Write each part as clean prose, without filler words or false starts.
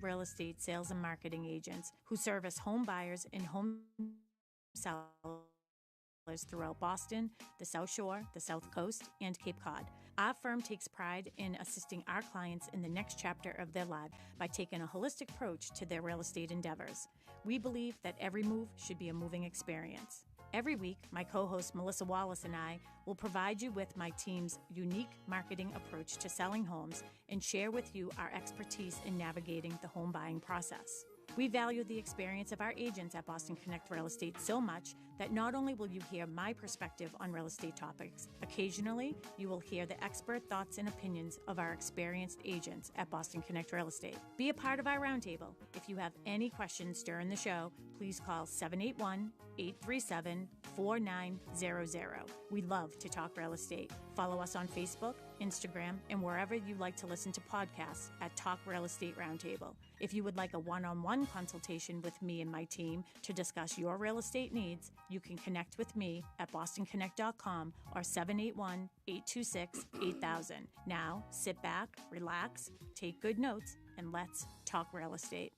Real Estate sales and marketing agents who service home buyers and home sellers throughout Boston, the South Shore, the South Coast, and Cape Cod. Our firm takes pride in assisting our clients in the next chapter of their life by taking a holistic approach to their real estate endeavors. We believe that every move should be a moving experience. Every week, my co-host Melissa Wallace and I will provide you with my team's unique marketing approach to selling homes and share with you our expertise in navigating the home buying process. We value the experience of our agents at Boston Connect Real Estate so much that not only will you hear my perspective on real estate topics, occasionally you will hear the expert thoughts and opinions of our experienced agents at Boston Connect Real Estate. Be a part of our roundtable. If you have any questions during the show, please call 781-837-4900. We love to talk real estate. Follow us on Facebook, Instagram, and wherever you like to listen to podcasts at Talk Real Estate Roundtable. If you would like a one-on-one consultation with me and my team to discuss your real estate needs, you can connect with me at bostonconnect.com or 781-826-8000. Now, sit back, relax, take good notes, and let's talk real estate.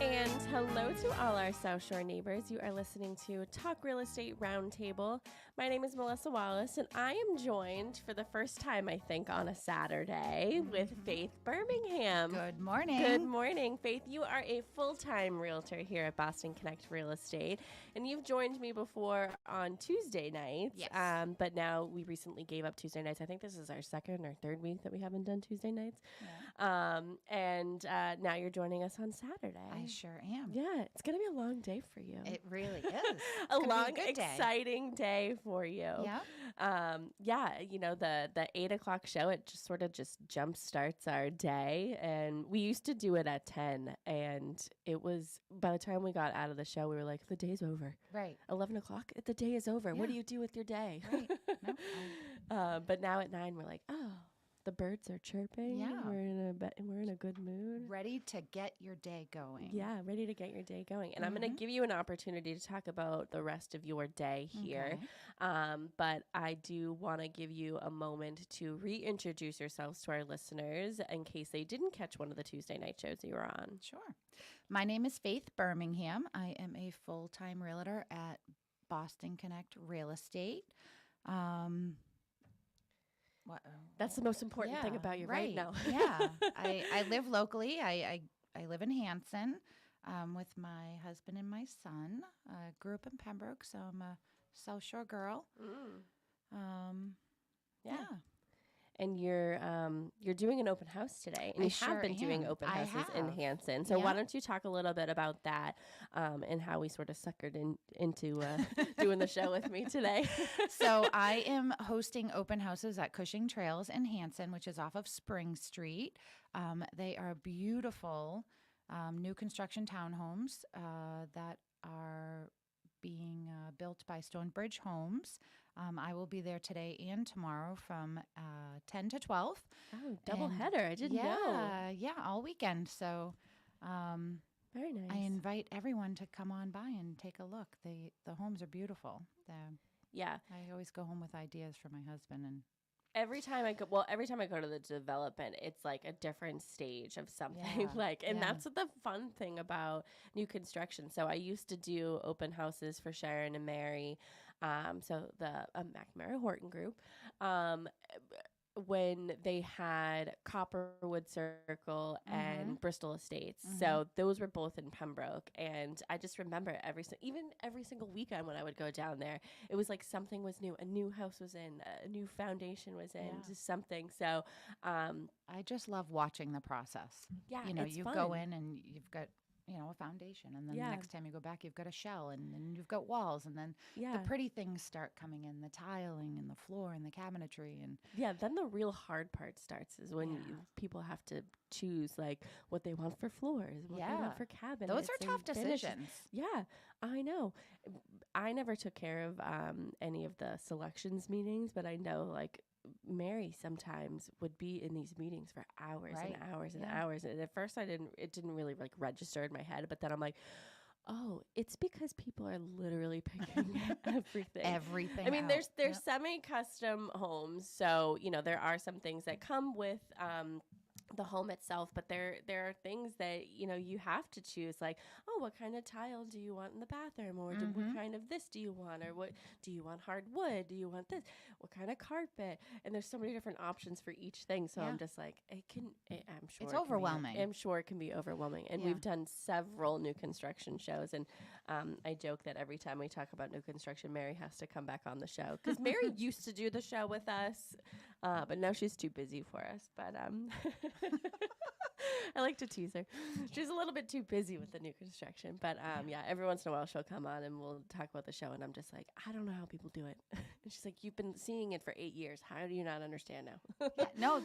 And hello to all our South Shore neighbors. You are listening to Talk Real Estate Roundtable. My name is Melissa Wallace, and I am joined for the first time, I think, on a Saturday with Faith Bermingham. Good morning. Good morning, Faith. You are a full-time realtor here at Boston Connect Real Estate, and you've joined me before on Tuesday nights. Yes. But now we recently gave up Tuesday nights. I think this is our second or third week that we haven't done Tuesday nights. Yeah. And now you're joining us on Saturday. I sure am. Yeah, it's going to be a long day for you. It really is. A long, exciting day for you. Yeah. You know, the 8 o'clock show, it just sort of jump starts our day. And we used to do it at 10. And it was, by the time we got out of the show, we were like, the day's over. Right. 11 o'clock, the day is over. Yeah. What do you do with your day? Right. No, But now at 9, we're like, oh, the birds are chirping. Yeah. We're in a good mood. ready to get your day going. Yeah, ready to get your day going. And I'm going to give you an opportunity to talk about the rest of your day here. Okay. But I do want to give you a moment to reintroduce yourselves to our listeners in case they didn't catch one of the Tuesday night shows that you were on. Sure. My name is Faith Bermingham. I am a full-time realtor at Boston Connect Real Estate. That's the most important thing about you right now. Yeah. I live locally. I live in Hanson with my husband and my son. Grew up in Pembroke, so I'm a South Shore girl. Yeah. And you're doing an open house today, and I you sure have been doing am. open I houses in have. Hanson. So Yeah. why don't you talk a little bit about that and how we sort of suckered into doing the show with me today? So I am hosting open houses at Cushing Trails in Hanson, which is off of Spring Street. They are beautiful new construction townhomes that are being built by Stonebridge Homes. I will be there today and tomorrow from 10 to 12. Oh, double header. I didn't know. Yeah, all weekend. So Very nice. I invite everyone to come on by and take a look. The homes are beautiful. Yeah. I always go home with ideas for my husband. And Every time I go to the development, it's like a different stage of something. Yeah, And that's the fun thing about new construction. So I used to do open houses for Sharon and Mary, so the McNamara Horton Group, when they had Copperwood Circle and Bristol Estates. So those were both in Pembroke. And I just remember every single weekend when I would go down there, it was like something was new. A new house was in, a new foundation was in, just something. So I just love watching the process. Yeah, it's you fun. go in and you've got, a foundation. And then the next time you go back, you've got a shell. And then you've got walls. And then the pretty things start coming in, the tiling and the floor and the cabinetry. And then the real hard part starts is when people have to choose like what they want for floors, what they want for cabinets. Those are tough decisions. Yeah, I know. I never took care of any of the selections meetings, but I know like Mary sometimes would be in these meetings for hours and hours and hours. And at first it didn't really like register in my head, but then I'm like, oh, it's because people are literally picking everything. I mean, there's semi-custom homes. So, there are some things that come with the home itself, but there are things that, you know, you have to choose, like, oh, what kind of tile do you want in the bathroom, or what kind of this do you want, or what do you want, hardwood, do you want this, what kind of carpet, and there's so many different options for each thing. So I'm just like, I'm sure it's overwhelming. I'm sure it can be overwhelming. And we've done several new construction shows, and I joke that every time we talk about new construction, Mary has to come back on the show, because Mary used to do the show with us, but now she's too busy for us. But I like to tease her. She's a little bit too busy with the new construction. But yeah, every once in a while she'll come on and we'll talk about the show. And I'm just like, I don't know how people do it. And she's like, you've been seeing it for 8 years. How do you not understand now? No,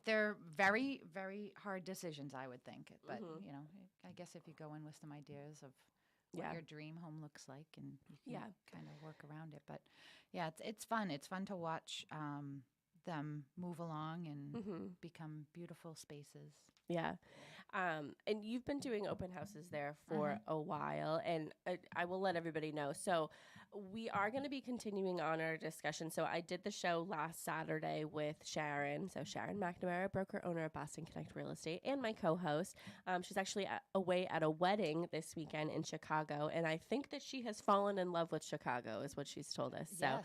they're very, very hard decisions, I would think. But, you know, I guess if you go in with some ideas of what your dream home looks like, and you can kind of work around it. But yeah, it's fun. It's fun to watch them move along and become beautiful spaces. Yeah. And you've been doing open houses there for a while, and I will let everybody know. So we are going to be continuing on our discussion. So I did the show last Saturday with Sharon. So Sharon McNamara, broker owner of Boston Connect Real Estate, and my co-host. She's actually away at a wedding this weekend in Chicago, and I think that she has fallen in love with Chicago, is what she's told us. So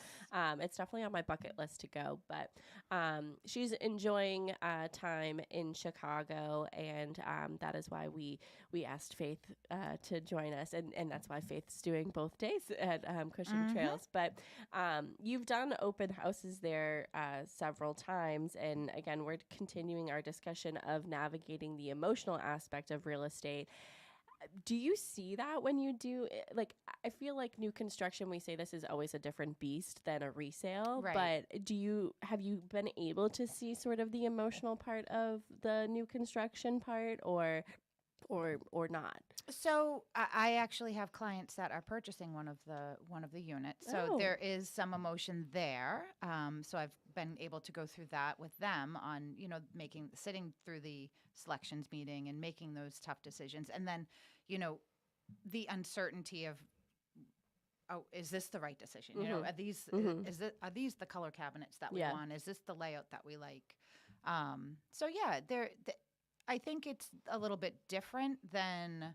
it's definitely on my bucket list to go. But she's enjoying time in Chicago, and that is why we asked Faith to join us, and that's why Faith's doing both days at Cushing Trails. But you've done open houses there several times, and again, we're continuing our discussion of navigating the emotional aspect of real estate. Do you see that when you do, like, I feel like new construction, we say this is always a different beast than a resale, but have you been able to see sort of the emotional part of the new construction part, or not? So I actually have clients that are purchasing one of the units. So there is some emotion there. So I've been able to go through that with them on, you know, sitting through the selections meeting and making those tough decisions. And then, you know, the uncertainty of, oh, is this the right decision? You know, are these the color cabinets that we want? Is this the layout that we like? So yeah, I think it's a little bit different than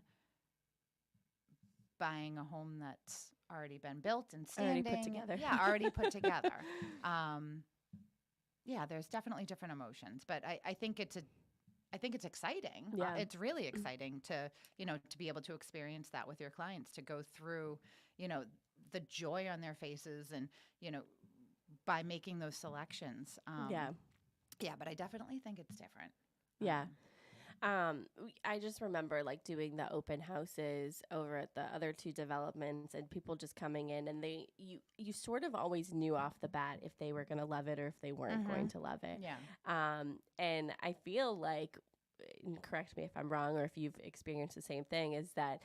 buying a home that's already been built and standing. Already put together. Yeah, already put together. Yeah, there's definitely different emotions, but I think it's exciting. Yeah. It's really exciting to, you know, to be able to experience that with your clients, to go through, you know, the joy on their faces, and, you know, by making those selections. Yeah, but I definitely think it's different. Yeah. I just remember like doing the open houses over at the other two developments, and people just coming in, and you sort of always knew off the bat if they were going to love it or if they weren't going to love it. Yeah. And I feel like, and correct me if I'm wrong, or if you've experienced the same thing, is that,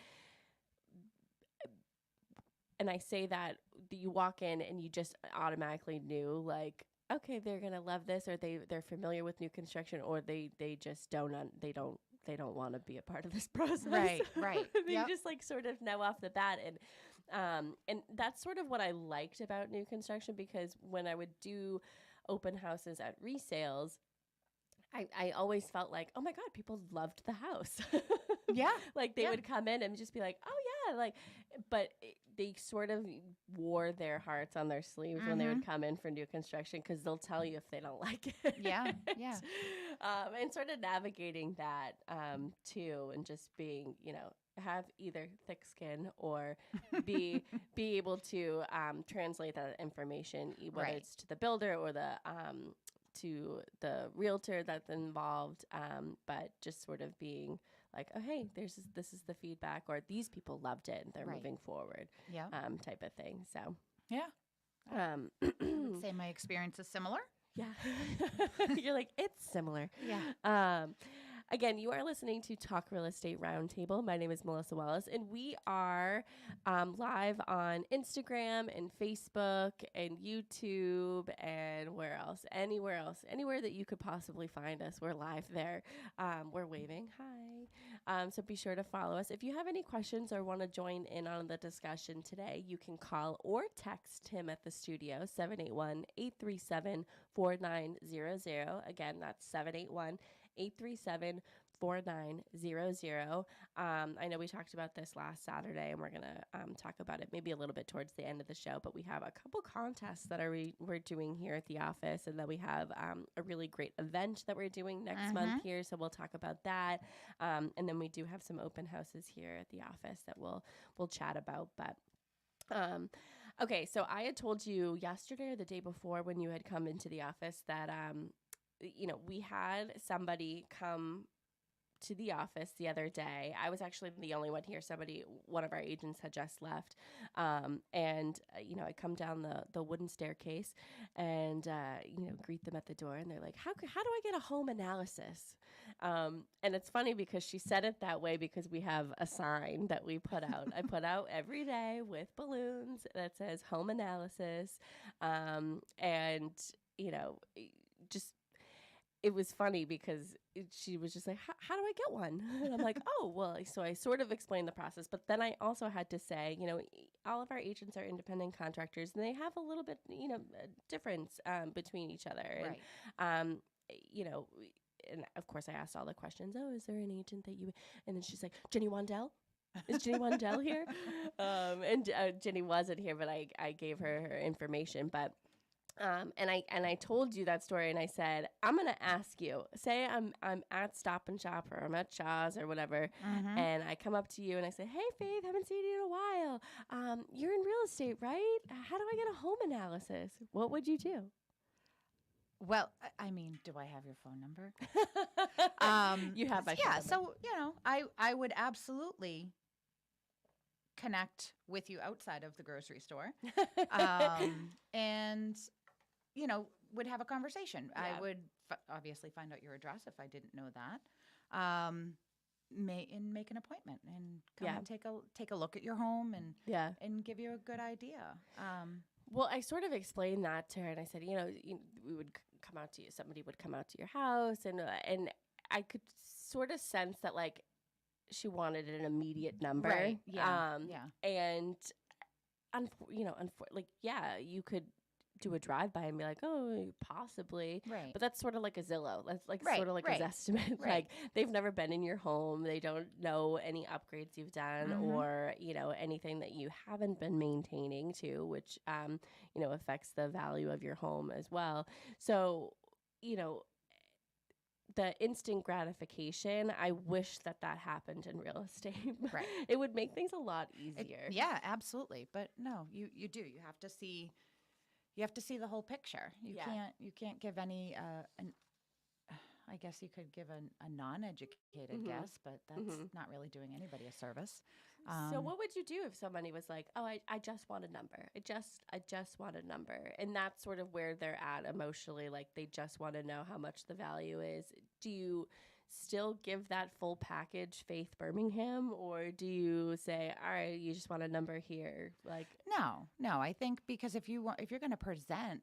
and I say that you walk in and you just automatically knew, like, okay, they're gonna love this, or they're familiar with new construction, or they just don't want to be a part of this process. Right. They just like sort of know off the bat, and that's sort of what I liked about new construction, because when I would do open houses at resales, I always felt like, oh my God, people loved the house. Yeah. Like they would come in and just be like, oh yeah, like, but they sort of wore their hearts on their sleeves when they would come in for new construction, because they'll tell you if they don't like it. Yeah. And sort of navigating that too, and just being, you know, have either thick skin or be able to translate that information, whether it's to the builder or to the realtor that's involved, but just sort of being like, oh, hey, this is the feedback, or these people loved it and they're moving forward, type of thing. So, yeah. I would say my experience is similar. Yeah. You're like, it's similar. Yeah. Again, you are listening to Talk Real Estate Roundtable. My name is Melissa Wallace, and we are live on Instagram and Facebook and YouTube and anywhere else, anywhere that you could possibly find us. We're live there. We're waving. Hi. So be sure to follow us. If you have any questions or want to join in on the discussion today, you can call or text him at the studio, 781-837-4900. Again, that's 781 837-4900. I know we talked about this last Saturday, and we're going to talk about it maybe a little bit towards the end of the show, but we have a couple contests that we're doing here at the office, and then we have a really great event that we're doing next month here, so we'll talk about that. And then we do have some open houses here at the office that we'll chat about, but okay, so I had told you yesterday or the day before when you had come into the office that we had somebody come to the office the other day. I was actually the only one here. One of our agents had just left. And I come down the wooden staircase and, greet them at the door. And they're like, how do I get a home analysis? And it's funny because she said it that way because we have a sign that we put out. I put out every day with balloons that says home analysis. It was funny because she was just like, how do I get one? And I'm like, oh, well, so I sort of explained the process. But then I also had to say, all of our agents are independent contractors and they have a little bit, difference between each other. Right. And, and of course I asked all the questions. Oh, is there an agent that you, and then she's like, Jenny Wandell? Is Jenny Wandell here? And Jenny wasn't here, but I gave her information. But and I told you that story, and I said, I'm going to ask you, say I'm at Stop and Shop or I'm at Shaw's or whatever, and I come up to you and I say, hey, Faith, haven't seen you in a while. You're in real estate, right? How do I get a home analysis? What would you do? Well, I mean, do I have your phone number? You have my phone number. So, I would absolutely connect with you outside of the grocery store. And would have a conversation. Yeah. I would obviously find out your address if I didn't know that. Make an appointment and come and take a look at your home and give you a good idea. Well, I sort of explained that to her, and I said, we would come out to you. Somebody would come out to your house, and I could sort of sense that she wanted an immediate number, right? Yeah, and you could do a drive-by and be like, oh, possibly. Right. But that's sort of like a Zillow. That's sort of like a Zestimate. Right. Like they've never been in your home. They don't know any upgrades you've done or, anything that you haven't been maintaining to, which, affects the value of your home as well. So, the instant gratification, I wish that happened in real estate. Right. It would make things a lot easier. Yeah, absolutely. But no, you do. You have to see the whole picture. You can't give any I guess you could give a non-educated guess, but that's not really doing anybody a service. So what would you do if somebody was like, oh, I just want a number. I just want a number. And that's sort of where they're at emotionally. Like they just want to know how much the value is. Do you still give that full package, Faith Bermingham, or do you say, all right, you just want a number here? No, I think because if you're going to present,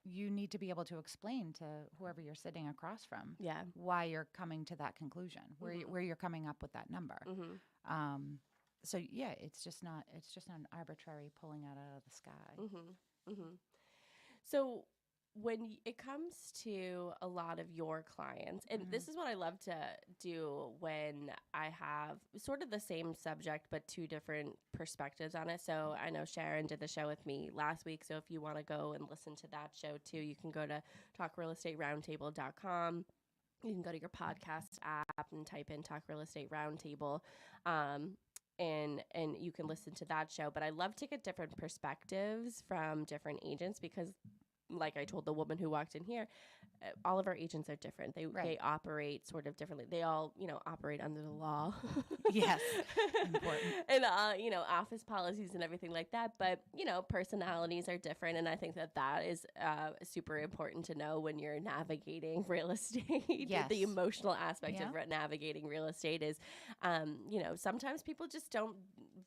you need to be able to explain to whoever you're sitting across from why you're coming to that conclusion, where you're coming up with that number. So it's just not an arbitrary pulling out of the sky. So when it comes to a lot of your clients, and this is what I love to do when I have sort of the same subject, but two different perspectives on it. So I know Sharon did the show with me last week. So if you want to go and listen to that show too, you can go to talkrealestateroundtable.com. You can go to your podcast app and type in Talk Real Estate Roundtable. And you can listen to that show. But I love to get different perspectives from different agents because like I told the woman who walked in here, all of our agents are different. They operate sort of differently. They all, operate under the law. Yes. Important. And, office policies and everything like that. But, personalities are different. And I think that is super important to know when you're navigating real estate. Yes. The emotional aspect of navigating real estate is, sometimes people just don't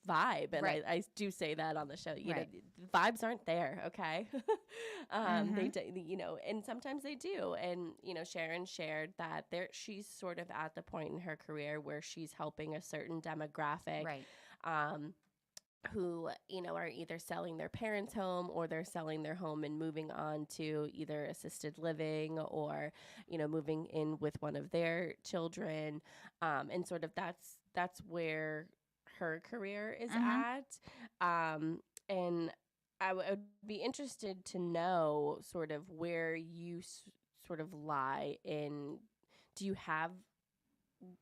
vibe. And I do say that on the show. You know, vibes aren't there, okay? They do, and sometimes they do. And, Sharon shared that she's sort of at the point in her career where she's helping a certain demographic. Right. who, are either selling their parents' home or they're selling their home and moving on to either assisted living or, moving in with one of their children. And sort of that's where her career is at. And I would be interested to know sort of where you sort of lie in. Do you have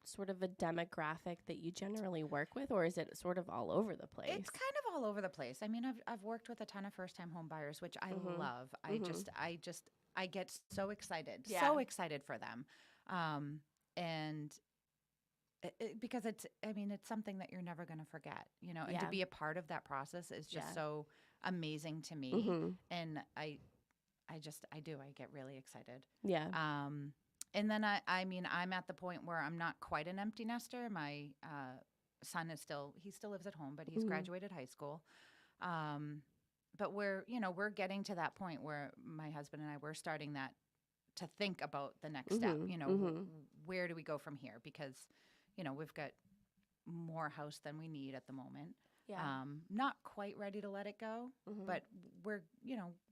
sort of a demographic that you generally work with, or is it sort of all over the place? It's kind of all over the place. I mean, I've worked with a ton of first-time home buyers, which I love. I get so excited for them, and because it's something that you're never going to forget, and to be a part of that process is just so amazing to me, and I get really excited. And then I'm at the point where I'm not quite an empty nester. My son still lives at home, but he's graduated high school. But we're getting to that point where my husband and I, we're starting to think about the next step. Where do we go from here? Because, we've got more house than we need at the moment. Not quite ready to let it go, but we're,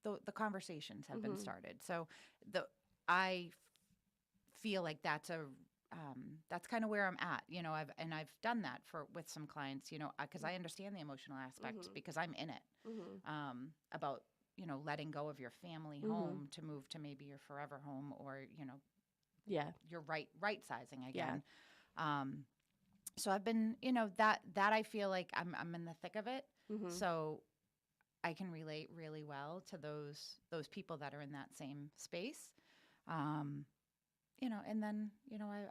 the conversations have been started. So I feel like that's kind of where I'm at, I've done that with some clients, because I understand the emotional aspect because I'm in it, about, letting go of your family home to move to maybe your forever home or, your right sizing again. So I've been, that I feel like I'm in the thick of it. So I can relate really well to those people that are in that same space. And then,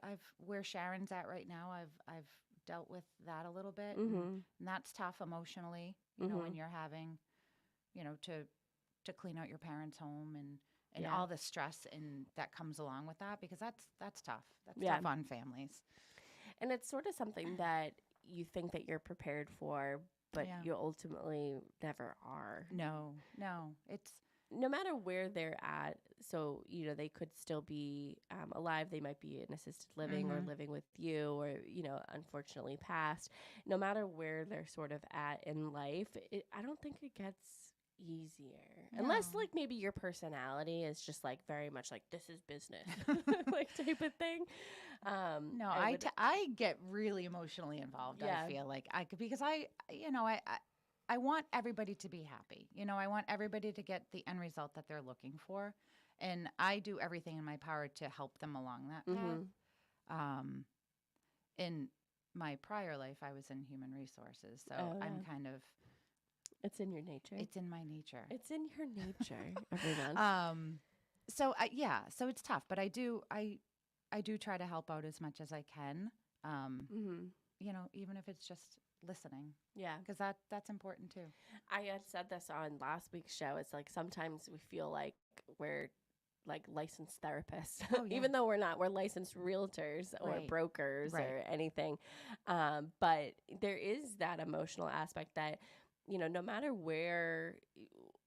I've where Sharon's at right now, I've dealt with that a little bit, and that's tough emotionally, when you're having, to clean out your parents' home and all the stress and that comes along with that, because that's tough. That's tough on families. And it's sort of something that you think that you're prepared for, but you ultimately never are. No, it's no matter where they're at. So, they could still be alive. They might be in assisted living or living with you or, unfortunately passed. No matter where they're sort of at in life, I don't think it gets easier. No. Unless, like, maybe your personality is just, like, very much like, this is business, like, type of thing. No, I get really emotionally involved, I feel like. Because I want everybody to be happy. I want everybody to get the end result that they're looking for. And I do everything in my power to help them along that path. In my prior life, I was in human resources. So I'm kind of... It's in your nature. It's in my nature. It's in your nature, everyone. So it's tough. But I do try to help out as much as I can. Even if it's just listening. Because that's important too. I had said this on last week's show. It's like sometimes we feel like we're like licensed therapists, even though we're not. We're licensed realtors or brokers or anything. But there is that emotional aspect that, no matter where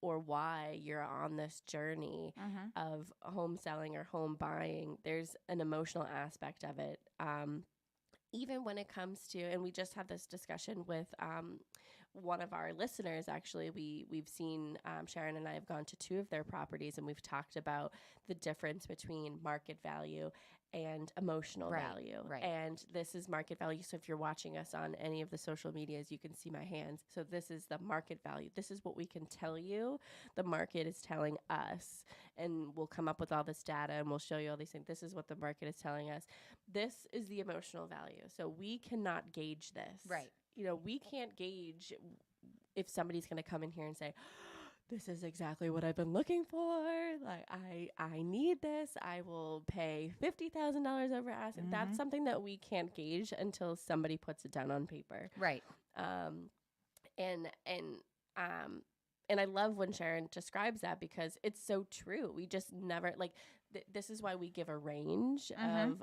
or why you're on this journey of home selling or home buying, there's an emotional aspect of it. Even when it comes to, and we just had this discussion with one of our listeners, actually, we've seen, Sharon and I have gone to 2 of their properties, and we've talked about the difference between market value and emotional value. And this is market value. So if you're watching us on any of the social medias, you can see my hands. So this is the market value. This is what we can tell you. The market is telling us, and we'll come up with all this data and we'll show you all these things. This is what the market is telling us. This is the emotional value. So we cannot gauge this. We can't gauge if somebody's going to come in here and say, this is exactly what I've been looking for. Like, I need this. I will pay $50,000 over asking. That's something that we can't gauge until somebody puts it down on paper. And I love when Sharon describes that, because it's so true. We just never, like, this is why we give a range of,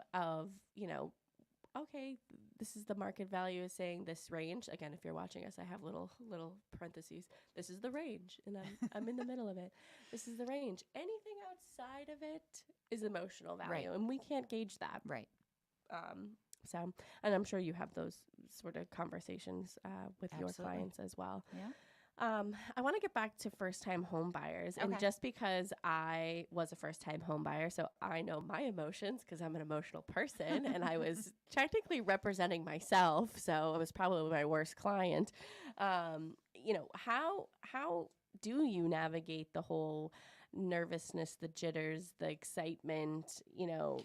okay, this is the market value is saying this range. Again, if you're watching us, I have little parentheses. This is the range, and I'm in the middle of it. This is the range. Anything outside of it is emotional value, and we can't gauge that. So, and I'm sure you have those sort of conversations with your clients as well. Yeah. I want to get back to first-time home buyers. Okay. And just because I was a first-time home buyer, so I know my emotions because I'm an emotional person and I was technically representing myself. So I was probably my worst client. You know, how do you navigate the whole nervousness, the jitters, the excitement, you know,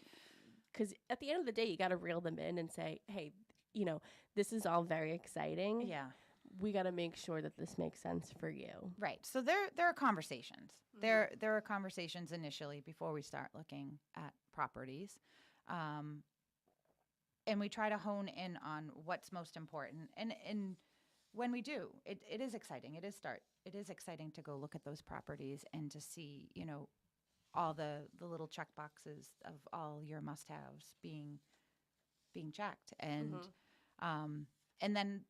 because at the end of the day, you got to reel them in and say, hey, you know, this is all very exciting. Yeah. We got to make sure that this makes sense for you. Right. So there are conversations. There are conversations initially before we start looking at properties. And we try to hone in on what's most important. And when we do, it is exciting. It is exciting to go look at those properties and to see, you know, all the little check boxes of all your must-haves being checked. And and then,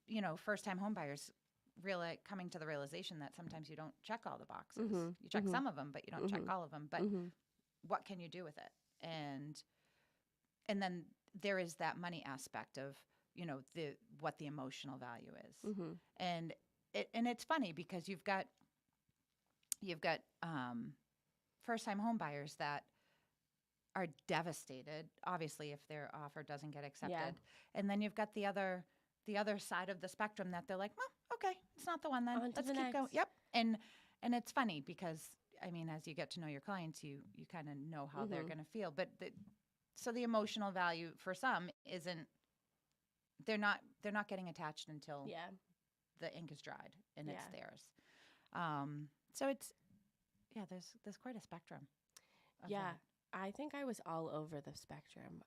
you know, first-time home buyers really coming to the realization that sometimes you don't check all the boxes. You check some of them, but you don't check all of them. But what can you do with it? And then there is that money aspect of, you know, what the emotional value is. And it's funny because you've got first-time home buyers that are devastated, obviously, if their offer doesn't get accepted. Yeah. And then you've got the other side of the spectrum that they're like, well, okay, it's not the one then. Let's keep going. Yep. And it's funny because, I mean, as you get to know your clients, you kind of know how they're going to feel. But so the emotional value for some isn't, they're not getting attached until the ink is dried and it's theirs. So it's, there's quite a spectrum. Yeah. I think I was all over the spectrum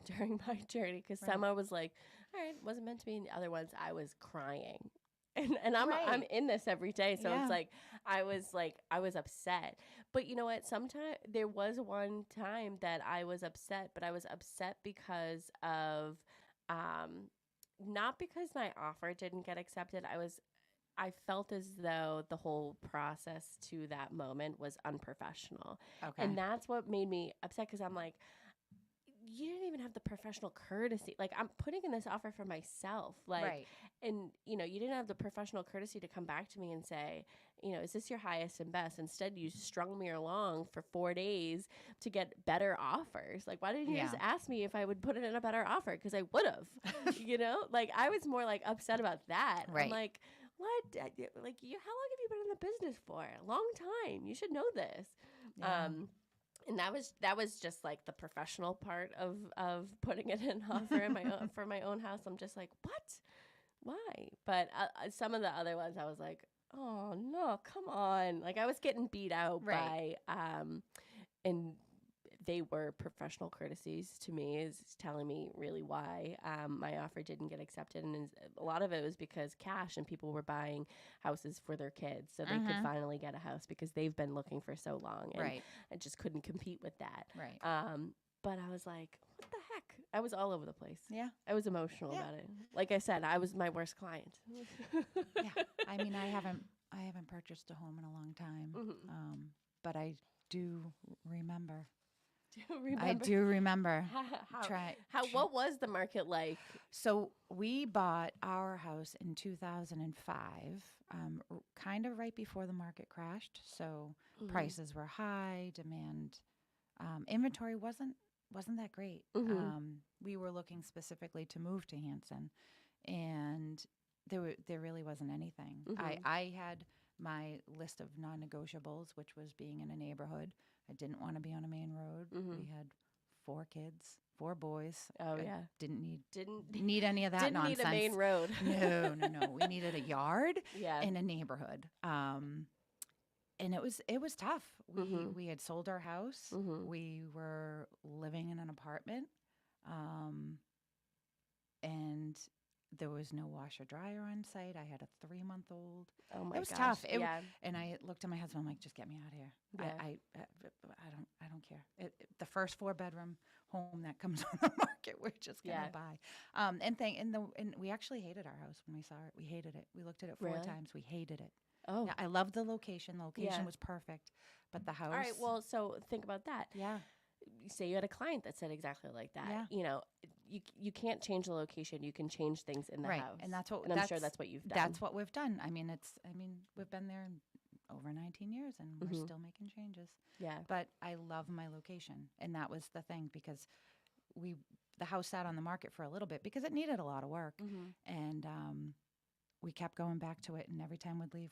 during my journey because some I was like, all right, wasn't meant to be. And the other ones I was crying. And I'm in this every day. So it's like I was upset. But you know what? Sometimes there was one time that I was upset, but I was upset because of not because my offer didn't get accepted. I felt as though the whole process to that moment was unprofessional. Okay. And that's what made me upset because I'm like, you didn't even have the professional courtesy. Like, I'm putting in this offer for myself. Like, and, you know, you didn't have the professional courtesy to come back to me and say, you know, is this your highest and best? Instead, you strung me along for 4 days to get better offers. Like, why didn't you just ask me if I would put it in a better offer? Because I would have, you know? Like, I was more, like, upset about that. Right. I'm like, what? Like, how long have you been in the business for? A long time. You should know this. Yeah. And that was just like the professional part of putting it in offer in my own, for my own house. I'm just like, what? Why? But some of the other ones, I was like, oh no, come on! Like I was getting beat out by, and they were professional courtesies to me, is telling me really why my offer didn't get accepted. And a lot of it was because cash and people were buying houses for their kids so they could finally get a house because they've been looking for so long. And I just couldn't compete with that. Right. But I was like, what the heck? I was all over the place. Yeah. I was emotional about it. Like I said, I was my worst client. Yeah. I mean, I haven't purchased a home in a long time. But I do remember. I do remember. What was the market like? So we bought our house in 2005, kind of right before the market crashed. So prices were high, demand, inventory wasn't that great. We were looking specifically to move to Hanson, and there really wasn't anything. I had my list of non-negotiables, which was being in a neighborhood. I didn't want to be on a main road. We had 4 kids, 4 boys. Oh yeah, didn't need any of that nonsense. Didn't need a main road. No. We needed a yard in a neighborhood. And it was tough. We had sold our house. We were living in an apartment, and there was no washer dryer on site. I had a 3-month-old. Oh my gosh. It was tough. And I looked at my husband. I'm like, just get me out of here. Yeah. I don't care. The first 4-bedroom home that comes on the market, we're just gonna buy. And we actually hated our house when we saw it. We hated it. We looked at it 4 times. We hated it. Oh, yeah, I loved the location. The location was perfect, but the house. All right. Well, so think about that. Yeah. say you had a client that said exactly like that. Yeah. You know, you can't change the location. You can change things in the house. And that's what, and I'm sure that's what you've done. That's what we've done. I mean, we've been there over 19 years and we're still making changes. Yeah. But I love my location. And that was the thing, because the house sat on the market for a little bit because it needed a lot of work. And we kept going back to it. And every time we'd leave,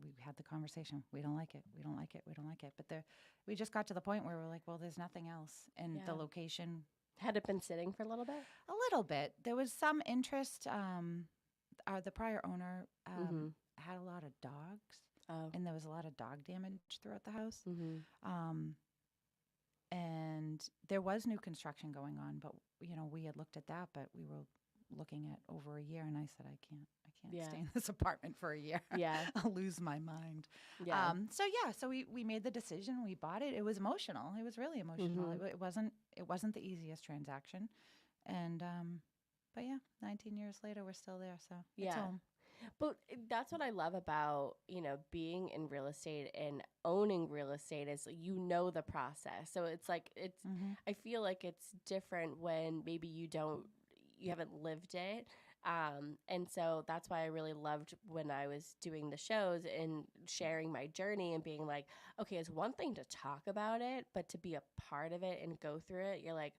we had the conversation. We don't like it. We don't like it. We don't like it. But we just got to the point where we're like, well, there's nothing else. And the location. Had it been sitting for a little bit? A little bit. There was some interest. The prior owner had a lot of dogs. Oh. And there was a lot of dog damage throughout the house. And there was new construction going on, but we had looked at that, but we were looking at over a year, and I said, I can't stay in this apartment for a year. Yeah. I'll lose my mind. Yeah. So we made the decision, we bought it. It was emotional. It was really emotional. It wasn't the easiest transaction. And, but yeah, 19 years later, we're still there. So it's home. But that's what I love about, being in real estate and owning real estate is the process. So it's like, I feel like it's different when maybe you haven't lived it. And so that's why I really loved when I was doing the shows and sharing my journey and being like, okay, it's one thing to talk about it, but to be a part of it and go through it, you're like,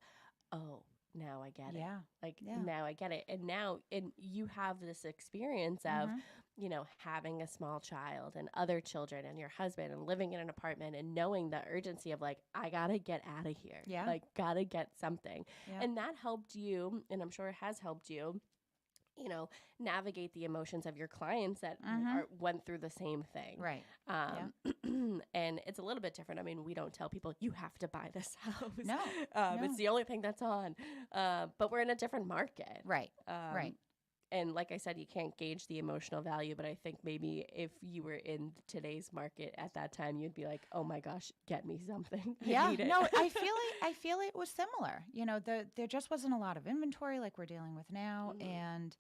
oh, now I get it. Now I get it. And you have this experience of, having a small child and other children and your husband and living in an apartment and knowing the urgency of I got to get out of here. Yeah. Got to get something. Yeah. And that helped you, and I'm sure it has helped you, navigate the emotions of your clients that went through the same thing. Right. And it's a little bit different. I mean, we don't tell people you have to buy this house. No. It's the only thing that's on. But we're in a different market. Right. Right. And like I said, you can't gauge the emotional value, but I think maybe if you were in today's market at that time, you'd be like, oh my gosh, get me something. Yeah. I need it. No, I feel it was similar. There just wasn't a lot of inventory like we're dealing with now. And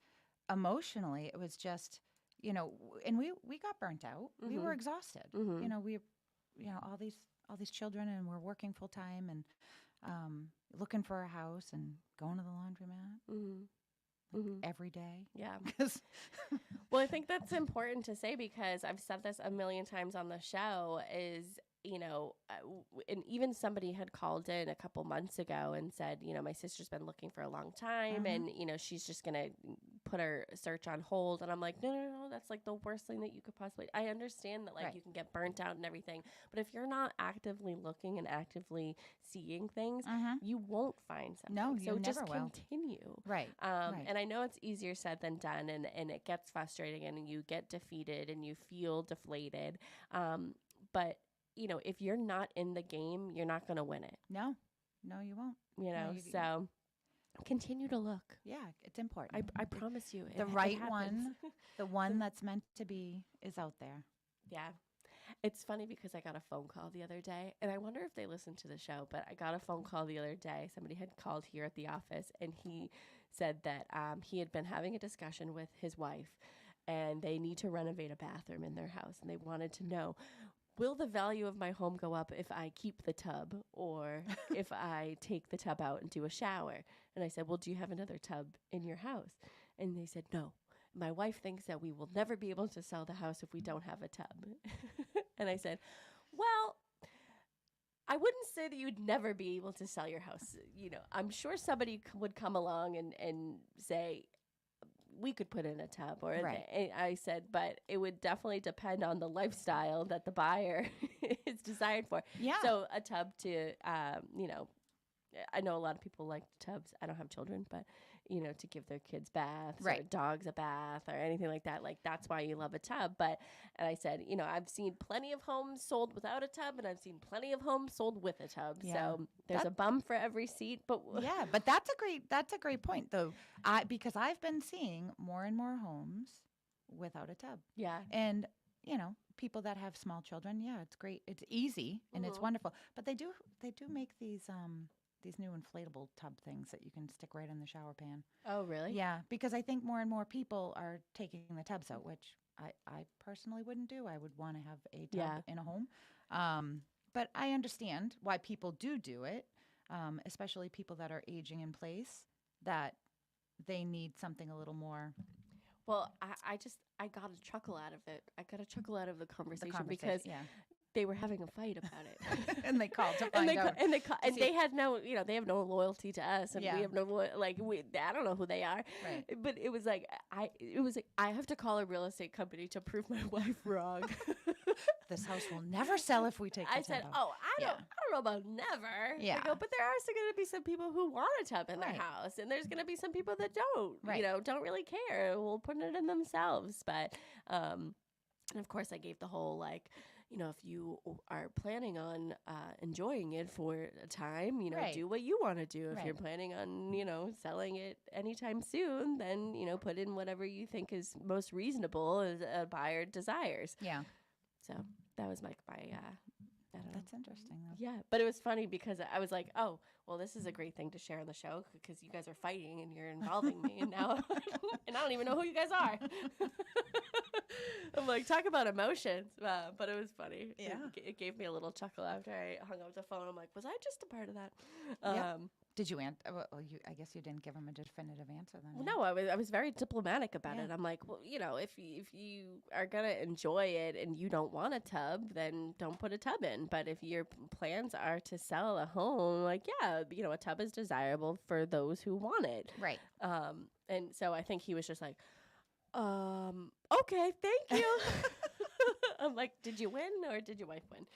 emotionally, it was just, and we got burnt out. We were exhausted. All these children, and we're working full time and looking for a house and going to the laundromat every day. Yeah. Well, I think that's important to say because I've said this a million times on the show is, and even somebody had called in a couple months ago and said, my sister's been looking for a long time and, she's just going to put her search on hold. And I'm like, no, that's like the worst thing that you could possibly. I understand that you can get burnt out and everything, but if you're not actively looking and actively seeing things, you won't find something. No, so you just never will. continue. Right. And I know it's easier said than done and it gets frustrating and you get defeated and you feel deflated. But if you're not in the game, you're not going to win it. No, you won't. So continue to look. Yeah, it's important. I promise you. The right one, the one that's meant to be is out there. Yeah. It's funny because I got a phone call the other day, and I wonder if they listen to the show, but I got a phone call the other day. Somebody had called here at the office, and he said that he had been having a discussion with his wife, and they need to renovate a bathroom in their house, and they wanted to know, will the value of my home go up if I keep the tub or if I take the tub out and do a shower? And I said, well, do you have another tub in your house? And they said, no. My wife thinks that we will never be able to sell the house if we don't have a tub. And I said, well, I wouldn't say that you'd never be able to sell your house. I'm sure somebody would come along and say, we could put in a tub I said, but it would definitely depend on the lifestyle that the buyer is desired for. Yeah. So a tub to, I know a lot of people like tubs. I don't have children, but to give their kids baths or dogs a bath or anything like that. Like that's why you love a tub. And I said, I've seen plenty of homes sold without a tub and I've seen plenty of homes sold with a tub. Yeah. So there's a bum for every seat, but yeah, but that's a great point though. Because I've been seeing more and more homes without a tub. Yeah. And, people that have small children, yeah, it's great. It's easy and it's wonderful, but they do make these new inflatable tub things that you can stick right in the shower pan. Oh, really? Yeah, because I think more and more people are taking the tubs out, which I personally wouldn't do. I would want to have a tub in a home. But I understand why people do it. especially people that are aging in place, that they need something a little more. Well, I got a chuckle out of it. I got a chuckle out of the conversation because yeah. they were having a fight about it. And they called to find out. And they had no, they have no loyalty to us, and we have no I don't know who they are. Right. But it was like I have to call a real estate company to prove my wife wrong. This house will never sell if we take the I tub said, out. I don't know about never. Yeah. I go, but there are still going to be some people who want a tub in Right. their house, and there's going to be some people that don't, Right. don't really care. Will put it in themselves. But, and of course I gave the whole, if you are planning on enjoying it for a time, Right. do what you want to do. If Right. you're planning on, selling it anytime soon, then, put in whatever you think is most reasonable as a buyer desires. Yeah. So that was my I don't know. That's interesting, though. Yeah, but it was funny because I was like, oh, well, this is a great thing to share on the show because you guys are fighting and you're involving me, and now and I don't even know who you guys are. I'm like, talk about emotions, but it was funny. Yeah. It gave me a little chuckle after I hung up the phone. I'm like, was I just a part of that? Yep. Did you answer? Well, I guess you didn't give him a definitive answer then. Well, no, I was very diplomatic about Yeah. it. I'm like, well, if you are gonna enjoy it and you don't want a tub, then don't put a tub in. But if your plans are to sell a home, a tub is desirable for those who want it. Right. And so I think he was just like, okay, thank you. I'm like, did you win or did your wife win?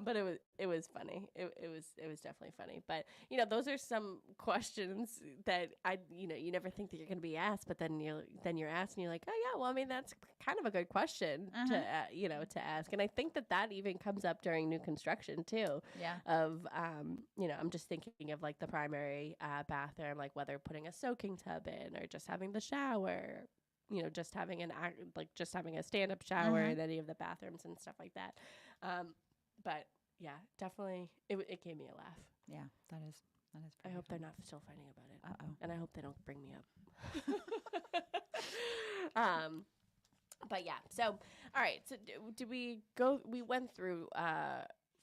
But it was funny. It was definitely funny. But those are some questions that you never think that you're going to be asked, but then you're asked and you're like, oh yeah, well, I mean, that's kind of a good question to ask. And I think that even comes up during new construction too. Yeah. Of I'm just thinking of like the primary bathroom, like whether putting a soaking tub in or just having the shower. Just having a stand-up shower in any of the bathrooms and stuff like that. But yeah, definitely, it gave me a laugh. Yeah, that is. I hope they're not still fighting about it. Uh-oh. And I hope they don't bring me up. But yeah, so all right. So do we go? We went through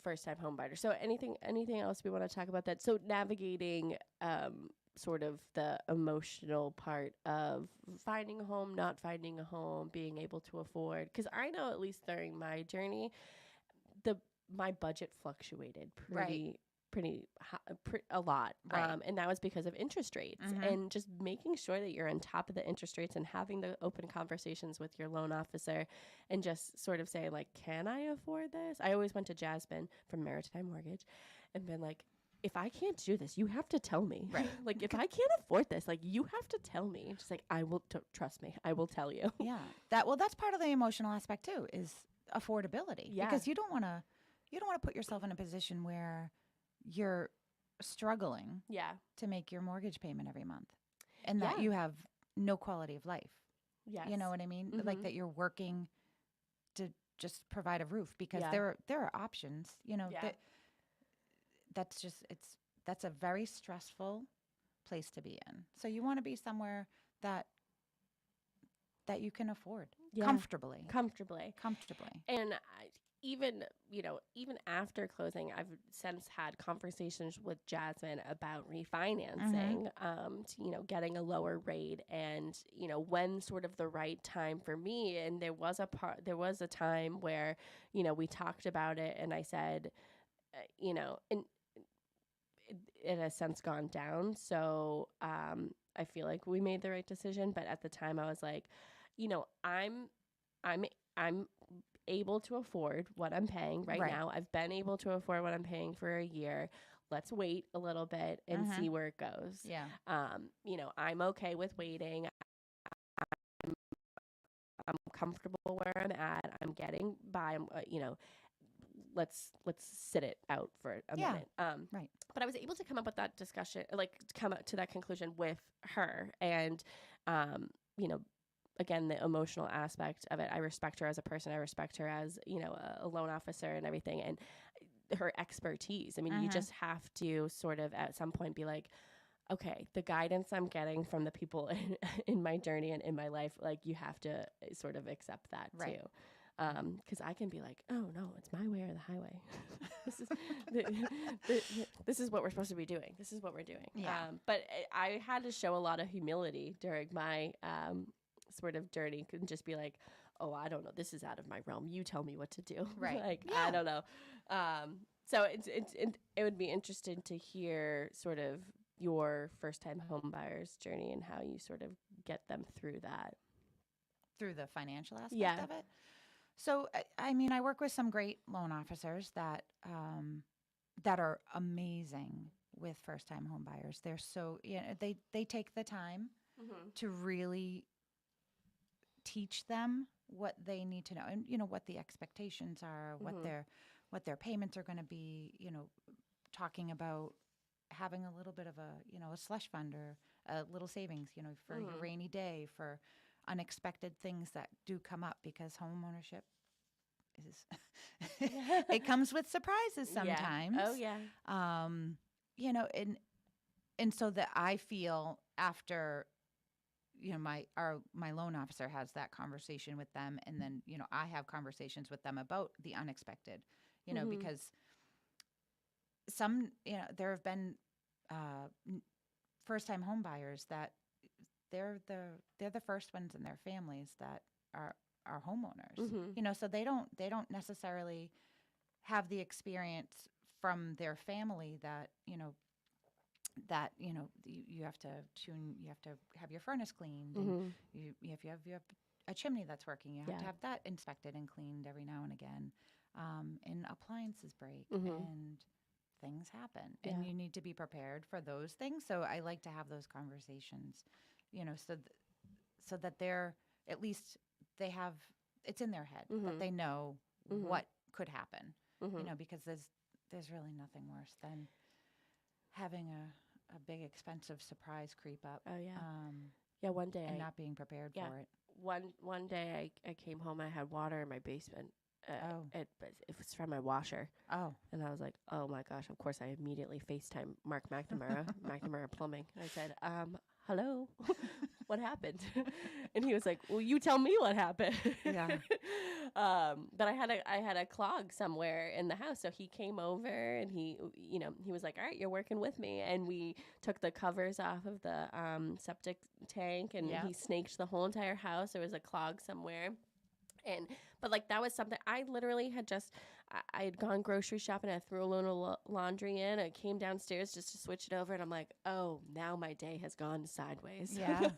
first-time home buyer. So anything else we want to talk about that? So navigating sort of the emotional part of finding a home, not finding a home, being able to afford. Because I know, at least during my journey, my budget fluctuated a lot. Right. And that was because of interest rates and just making sure that you're on top of the interest rates and having the open conversations with your loan officer and just sort of say, like, can I afford this? I always went to Jasmine from Maritime Mortgage and been like, if I can't do this, you have to tell me. Right. Like, if I can't afford this, like, you have to tell me. Just like, I will trust me. I will tell you. Yeah. That's part of the emotional aspect too, is affordability. Yeah. Because you don't want to put yourself in a position where you're struggling to make your mortgage payment every month and that you have no quality of life. Yes. You know what I mean? Mm-hmm. Like that you're working to just provide a roof because there are options, that's a very stressful place to be in. So you want to be somewhere that you can afford comfortably. And even after closing, I've since had conversations with Jasmine about refinancing, getting a lower rate and, when sort of the right time for me. And there was a time where, we talked about it and I said, it has since gone down. So, I feel like we made the right decision. But at the time I was like, I'm able to afford what I'm paying right now. I've been able to afford what I'm paying for a year. Let's wait a little bit and see where it goes. Yeah. I'm okay with waiting. I'm comfortable where I'm at. I'm getting by. Let's sit it out for a minute. Right. But I was able to come up with that discussion, like come up to that conclusion with her. And, again, the emotional aspect of it. I respect her as a person. I respect her as, a loan officer and everything. And her expertise. I mean, you just have to sort of at some point be like, okay, the guidance I'm getting from the people in my journey and in my life, like you have to sort of accept that too. Because I can be like, oh no, it's my way or the highway. This is this is what we're supposed to be doing. This is what we're doing. Yeah. But I had to show a lot of humility during my sort of journey, and just be like, oh, I don't know. This is out of my realm. You tell me what to do. Right. Like, Yeah. I don't know. So it would be interesting to hear sort of your first time home buyers journey and how you sort of get them through that. Through the financial aspect Yeah. of it. So, I mean, I work with some great loan officers that that are amazing with first-time home buyers. They're so, they take the time to really teach them what they need to know, and what the expectations are, what their payments are going to be. Talking about having a little bit of a slush fund or a little savings, for your rainy day, for unexpected things that do come up, because home ownership is it comes with surprises sometimes. Yeah. Oh yeah. And so that I feel after my loan officer has that conversation with them, and then I have conversations with them about the unexpected, because some there have been first time home buyers that they're the first ones in their families that are homeowners. So they don't necessarily have the experience from their family that you have to have your furnace cleaned, and if you have a chimney that's working, you have to have that inspected and cleaned every now and again, and appliances break and things happen, and you need to be prepared for those things. So I like to have those conversations, so that they're, at least they have, it's in their head that they know what could happen, because there's really nothing worse than having a big expensive surprise creep up. Oh yeah. One day and not being prepared for it. One day I came home, I had water in my basement. It was from my washer. Oh. And I was like, oh my gosh, of course I immediately FaceTime Mark McNamara, McNamara Plumbing. I said, hello, what happened? And he was like, well, you tell me what happened. Yeah. But I had a clog somewhere in the house. So he came over and he was like, all right, you're working with me. And we took the covers off of the septic tank, and he snaked the whole entire house. There was a clog somewhere. But like, that was something I literally had I had gone grocery shopping. I threw a load of laundry in. I came downstairs just to switch it over, and I'm like, oh, now my day has gone sideways. Yeah.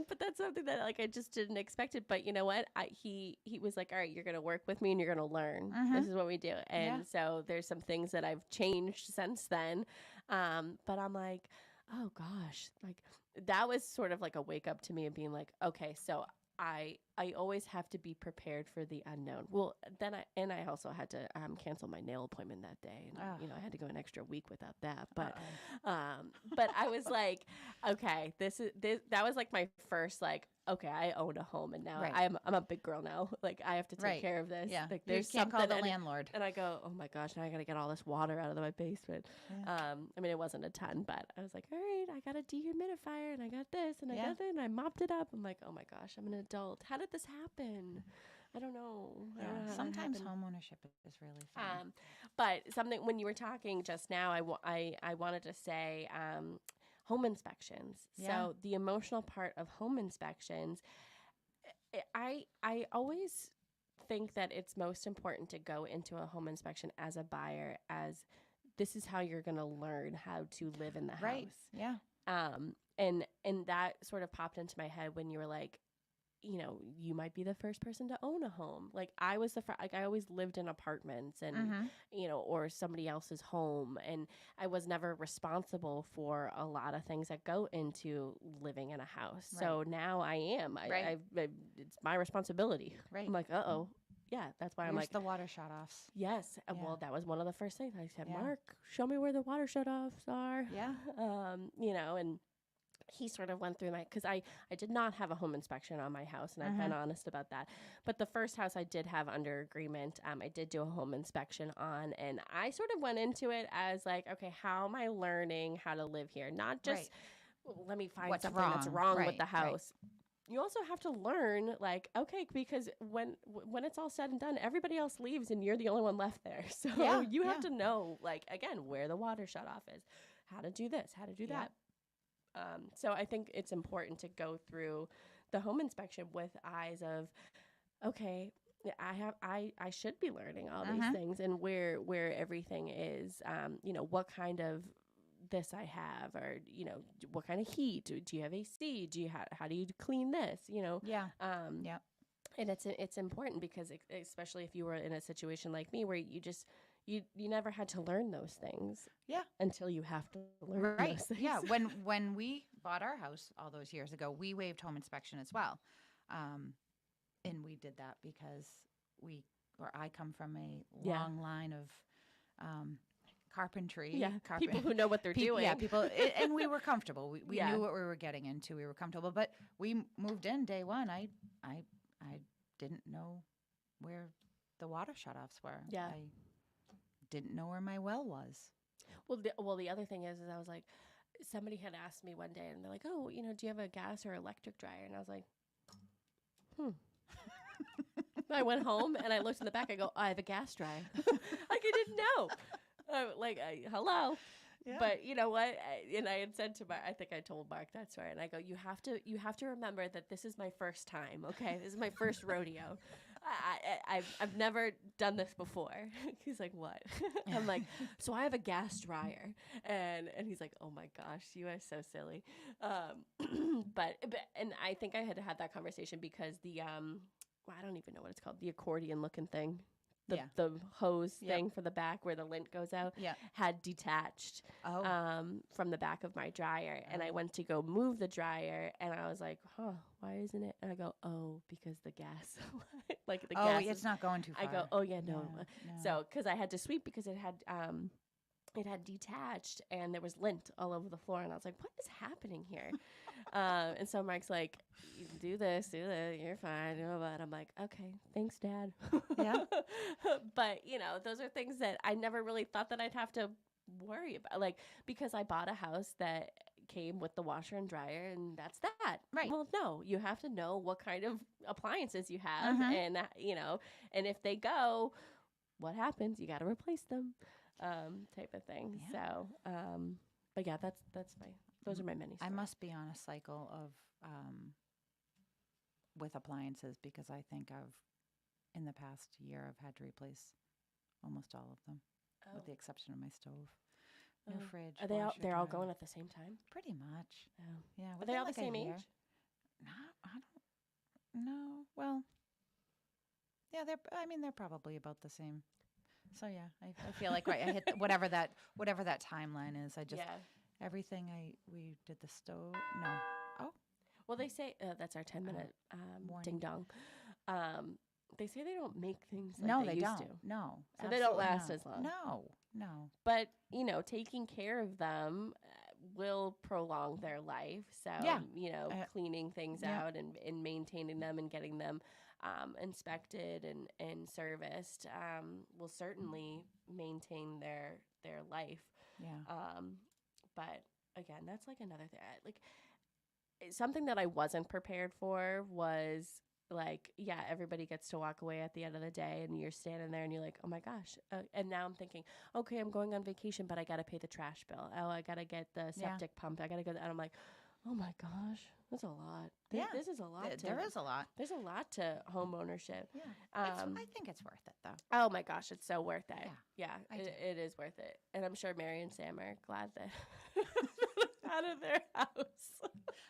But that's something that like I just didn't expect it. But you know what? He was like, all right, you're gonna work with me and you're gonna learn. This is what we do. And so there's some things that I've changed since then. But I'm like, oh gosh, like that was sort of like a wake up to me, and being like, okay, so I always have to be prepared for the unknown. Well, then I also had to cancel my nail appointment that day, and I had to go an extra week without that. But but I was like, okay, that was like my first, like, okay, I own a home, and now I'm a big girl now. Like, I have to take care of this. Yeah, like, there's you can't call the landlord. And I go, oh my gosh, now I got to get all this water out of my basement. Yeah. I mean, it wasn't a ton, but I was like, all right, I got a dehumidifier, and I got this, and I got that, and I mopped it up. I'm like, oh my gosh, I'm an adult. How did this happen? I don't know. Sometimes home ownership is really fun. But something, when you were talking just now, I wanted to say home inspections. So the emotional part of home inspections, I always think that it's most important to go into a home inspection as a buyer, as this is how you're going to learn how to live in the house. Yeah. And that sort of popped into my head when you were like, you might be the first person to own a home. Like, I was I always lived in apartments and, or somebody else's home. And I was never responsible for a lot of things that go into living in a house. Right. So now I am. It's my responsibility. Right. I'm like, uh-oh. Yeah, that's why I'm like, the water shut-offs. Yes. Well, that was one of the first things I said, Mark, show me where the water shut-offs are. Yeah. And he sort of went through because I did not have a home inspection on my house, and I've been honest about that. But the first house I did have under agreement, I did do a home inspection on, and I sort of went into it as like, okay, how am I learning how to live here? Not just let me find something that's wrong with the house. you also have to learn, like, okay, because when it's all said and done, everybody else leaves and you're the only one left there. So you have to know, like, again, where the water shut off is, how to do this, how to do that. So I think it's important to go through the home inspection with eyes of, okay, I should be learning all these things, and where everything is, what kind of this I have, or, what kind of heat, do you have AC? How do you clean this? And it's important because especially if you were in a situation like me where you never had to learn those things until you have to learn those things. Yeah. When we bought our house all those years ago, we waived home inspection as well. And we did that because I come from a long line of carpentry. Yeah, people who know what they're doing. Yeah, people, and we were comfortable. We knew what we were getting into. We were comfortable, but we moved in day one. I didn't know where the water shutoffs were. Yeah. I didn't know where my well was. Well, the other thing is I was like, somebody had asked me one day, and they're like, oh, do you have a gas or electric dryer? And I was like, I went home and I looked in the back. I go, I have a gas dryer. Like, I didn't know. Hello. Yeah. But you know what? And I had said to Mark, I think I told Mark that story, and I go, you have to remember that this is my first time. Okay, this is my first rodeo. I've never done this before. He's like, what? I'm like, so I have a gas dryer, and he's like, oh my gosh, you are so silly. But I think I had that conversation because the I don't even know what it's called, the accordion looking thing. The hose thing for the back where the lint goes out had detached from the back of my dryer. And I went to go move the dryer, and I was like, why isn't it? And I go, because the gas. Like the gas. It's not going too far. I go, no. So, because I had to sweep because it had detached and there was lint all over the floor. And I was like, what is happening here? And so Mark's like, do this, you're fine. But I'm like, okay, thanks, Dad. Yeah. But, those are things that I never really thought that I'd have to worry about. Like, because I bought a house that came with the washer and dryer, and that's that. Right. Well, no, you have to know what kind of appliances you have. And, and if they go, what happens? You got to replace them. Type of thing. Yeah. So, but yeah, those are my many stories. I must be on a cycle of, with appliances, because I think in the past year, I've had to replace almost all of them, with the exception of my stove. New fridge. Are they're all going at the same time? Pretty much. Oh. Yeah. Are they all the same age? No, I don't know. Well, yeah, they're probably about the same. So yeah, I feel like I hit whatever that timeline is. I just everything we did the stove. No. Oh. Well, they say that's our 10-minute ding dong. They say they don't make things like they used to. No. So they don't last as long. No. But, taking care of them will prolong their life. So, cleaning things out and maintaining them and getting them inspected and serviced will certainly maintain their life. Yeah. But again, that's like another thing. Like, something that I wasn't prepared for was like, everybody gets to walk away at the end of the day, and you're standing there and you're like, oh my gosh. And now I'm thinking, okay, I'm going on vacation, but I got to pay the trash bill. Oh, I got to get the septic pump. I got to go. And I'm like, oh my gosh, that's a lot. This is a lot. There is a lot. There's a lot to home ownership. Yeah. I think it's worth it, though. Oh my gosh, it's so worth it. Yeah. It is worth it. And I'm sure Mary and Sam are glad that out of their house.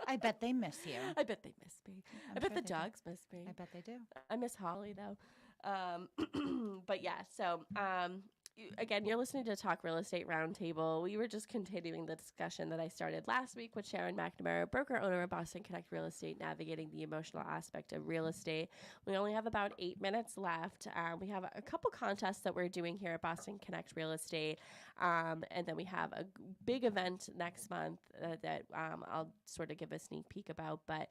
I bet they miss you. I bet they miss me. I bet the dogs miss me. I bet they do. I miss Holly, though. But yeah, so again, you're listening to Talk Real Estate Roundtable. We were just continuing the discussion that I started last week with Sharon McNamara, broker owner of Boston Connect Real Estate, navigating the emotional aspect of real estate. We only have about 8 minutes left. We have a couple contests that we're doing here at Boston Connect Real Estate. And then we have a big event next month that I'll sort of give a sneak peek about. But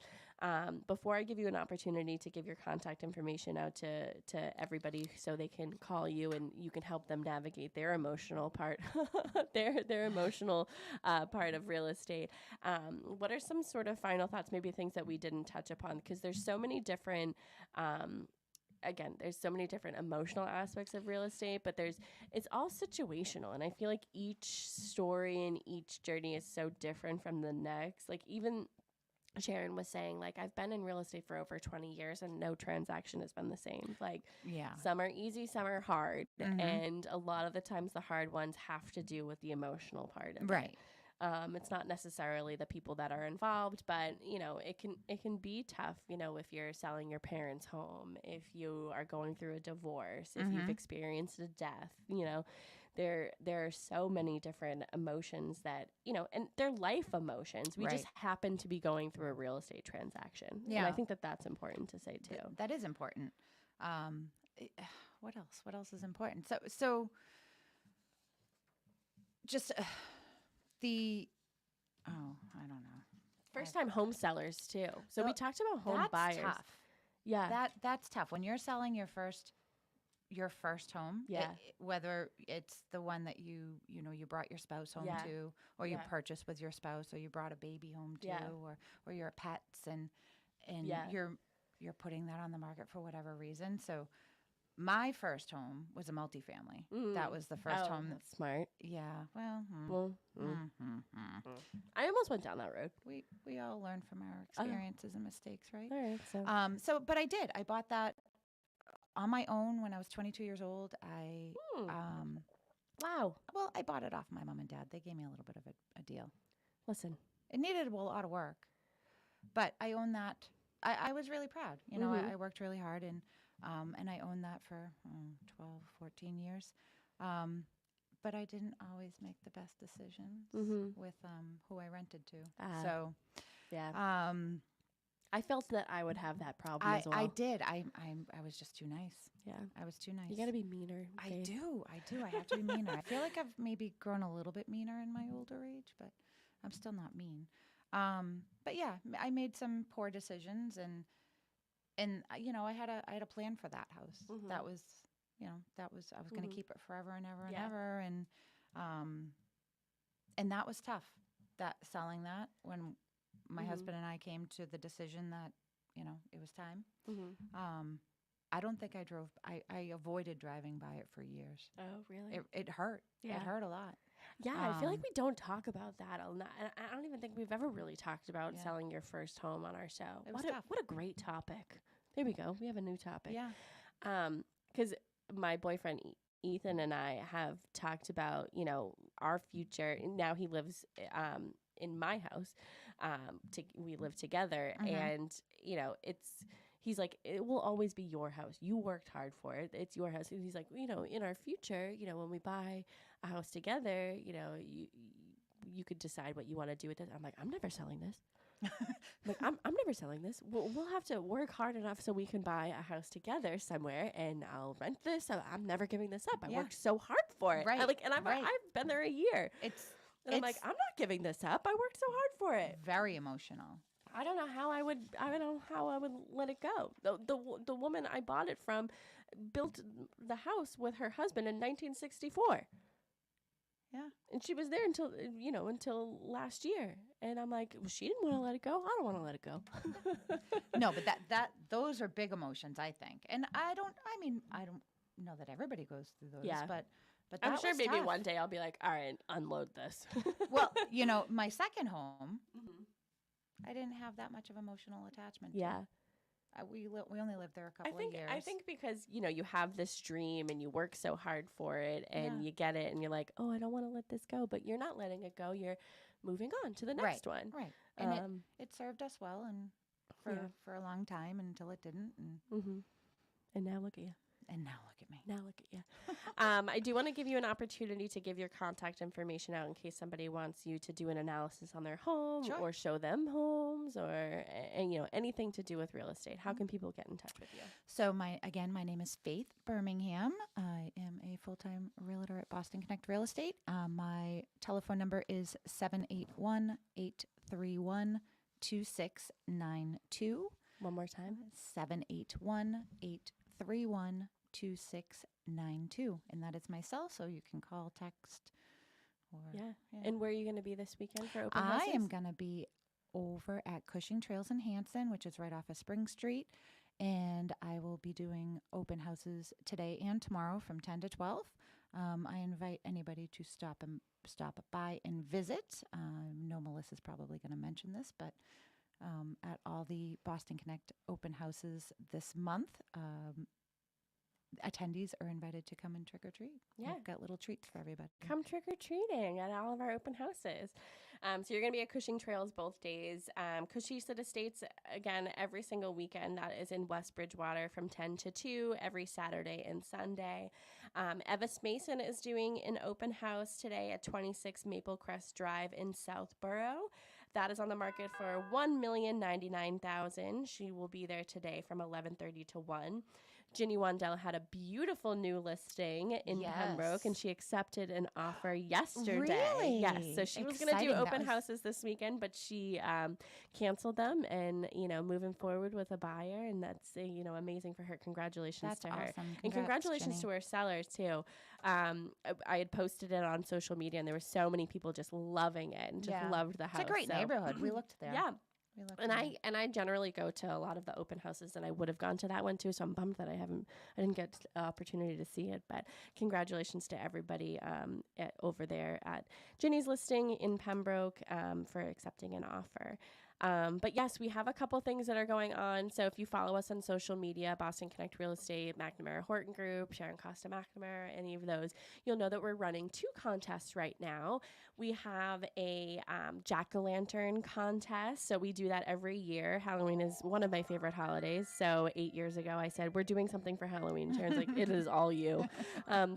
before I give you an opportunity to give your contact information out to everybody so they can call you and you can help them navigate their emotional part, their emotional part of real estate. What are some sort of final thoughts, maybe things that we didn't touch upon? Because there's so many different there's so many different emotional aspects of real estate, but it's all situational. And I feel like each story and each journey is so different from the next. Like even Sharon was saying, like, I've been in real estate for over 20 years and no transaction has been the same. Like, some are easy, some are hard. And a lot of the times the hard ones have to do with the emotional part of it. It's not necessarily the people that are involved, but, you know, it can be tough, you know, if you're selling your parents' home, if you are going through a divorce, if you've experienced a death, you know. There are so many different emotions that, you know, and they're life emotions. We just happen to be going through a real estate transaction. Yeah. And I think that that's important to say too. That is important. What else? What else is important? So just I don't know. First time home sellers too. So we talked about home buyers. Tough. Yeah. That's tough. When you're selling your first home, whether it's the one that you brought your spouse home to, or you purchased with your spouse, or you brought a baby home to, or your pets, and you're putting that on the market for whatever reason. So my first home was a multifamily. That was the first home. That's smart. Yeah. Well, I almost went down that road. We all learn from our experiences and mistakes, right? All right. But I did. I bought that on my own when I was 22 years old. Wow. Well, I bought it off my mom and dad. They gave me a little bit of a deal. Listen, it needed a lot of work, but I own that. I was really proud. You know, I worked really hard, and I owned that for 12, 14 years. But I didn't always make the best decisions with who I rented to. So, yeah. I felt that I would have that problem as well. I did. I was just too nice. Yeah. I was too nice. You got to be meaner. Okay? I do. I have to be meaner. I feel like I've maybe grown a little bit meaner in my older age, but I'm still not mean. But yeah, I made some poor decisions, and you know, I had a plan for that house. That was, you know, I was going to keep it forever and ever and ever. And that was tough, that selling that when my husband and I came to the decision that, you know, it was time. I don't think I avoided driving by it for years. Oh, really? It hurt. Yeah. It hurt a lot. Yeah, I feel like we don't talk about that a lot. I don't even think we've ever really talked about selling your first home on our show. What a great topic. There we go. We have a new topic. Yeah. Because my boyfriend Ethan and I have talked about, you know, our future. Now he lives in my house. We live together, and you know, he's like, it will always be your house. You worked hard for it. It's your house. And he's like, you know, in our future, you know, when we buy a house together, you know, you could decide what you want to do with it. I'm like, I'm never selling this. Like, I'm never selling this. We'll have to work hard enough so we can buy a house together somewhere, and I'll rent this. So I'm never giving this up. I worked so hard for it. Right. I've been there a year. I'm like, I'm not giving this up. I worked so hard for it. Very emotional. I don't know how I would let it go. The woman I bought it from built the house with her husband in 1964. Yeah. And she was there until last year. And I'm like, well, she didn't want to let it go. I don't want to let it go. No, but those are big emotions, I think. And I don't know that everybody goes through those, but I'm sure maybe tough. one day I'll be like, all right, unload this. Well, you know, my second home, I didn't have that much of emotional attachment to. Yeah. We only lived there a couple of years. I think because, you know, you have this dream and you work so hard for it and you get it and you're like, oh, I don't want to let this go. But you're not letting it go. You're moving on to the next one. Right. And it served us well and for a long time until it didn't. And now look at you. And now look at me. Now look at you. I do want to give you an opportunity to give your contact information out in case somebody wants you to do an analysis on their home or show them homes or anything to do with real estate. How can people get in touch with you? So my name is Faith Bermingham. I am a full-time realtor at Boston Connect Real Estate. My telephone number is 781-831-2692. One more time. 781-831-2692. 992. And that is my cell, so you can call, text, or And where are you going to be this weekend for open houses? I am going to be over at Cushing Trails in Hanson, which is right off of Spring Street. And I will be doing open houses today and tomorrow from 10 to 12. I invite anybody to stop by and visit. I know Melissa's probably going to mention this, but at all the Boston Connect open houses this month, attendees are invited to come and trick or treat. Yeah. We've got little treats for everybody. Come trick or treating at all of our open houses. So you're going to be at Cushing Trails both days. Cochise Estates, again, every single weekend. That is in West Bridgewater from 10 to 2 every Saturday and Sunday. Evis Mason is doing an open house today at 26 Maple Crest Drive in Southborough. That is on the market for $1,099,000. She will be there today from 11:30 to 1. Ginny Wandell had a beautiful new listing in Pembroke, and she accepted an offer yesterday. Really? Yes. So she was going to do Exciting. open houses this weekend, but she canceled them and, moving forward with a buyer. And that's, amazing for her. Congratulations to her. Awesome. And congratulations Jenny. to her sellers, too. I had posted it on social media, and there were so many people just loving it and just loved the house. It's a great neighborhood. We looked there. Yeah. And I generally go to a lot of the open houses, and I would have gone to that one too. So I'm bummed that I didn't get the opportunity to see it. But congratulations to everybody over there at Ginny's listing in Pembroke for accepting an offer. But yes, we have a couple things that are going on. So if you follow us on social media, Boston Connect Real Estate, McNamara Horton Group, Sharon Costa McNamara, any of those, you'll know that we're running 2 contests right now. We have a jack-o'-lantern contest. So we do that every year. Halloween is one of my favorite holidays. So 8 years ago, I said, we're doing something for Halloween. Sharon's like, it is all you.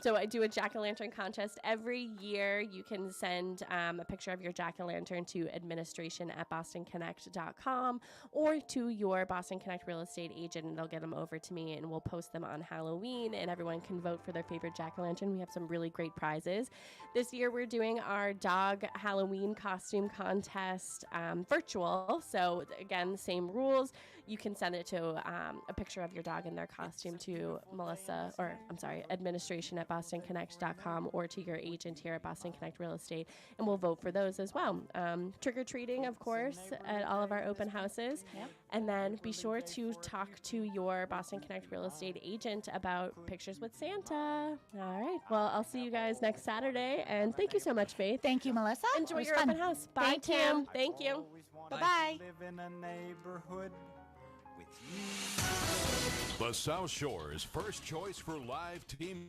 So I do a jack-o'-lantern contest every year. You can send a picture of your jack-o'-lantern to administration@bostonconnect.com or to your Boston Connect real estate agent, and they'll get them over to me, and we'll post them on Halloween, and everyone can vote for their favorite jack-o'-lantern. We have some really great prizes. This year, we're doing our dog Halloween costume contest virtual. So again, same rules. You can send it to a picture of your dog in their costume to administration@bostonconnect.com or to your agent here at Boston Connect Real Estate, and we'll vote for those as well. Trick-or-treating, of course, at all of our open houses. Yep. And then be sure to talk to your Boston Connect Real Estate agent about pictures with Santa. All right. Well, I'll see you guys next Saturday, and thank you so much, Faith. Thank you, Melissa. Enjoy It was your fun. open house. Bye, Thank Kim. you. Thank you. Bye-bye. Live in a neighborhood with you. The South Shore's first choice for live team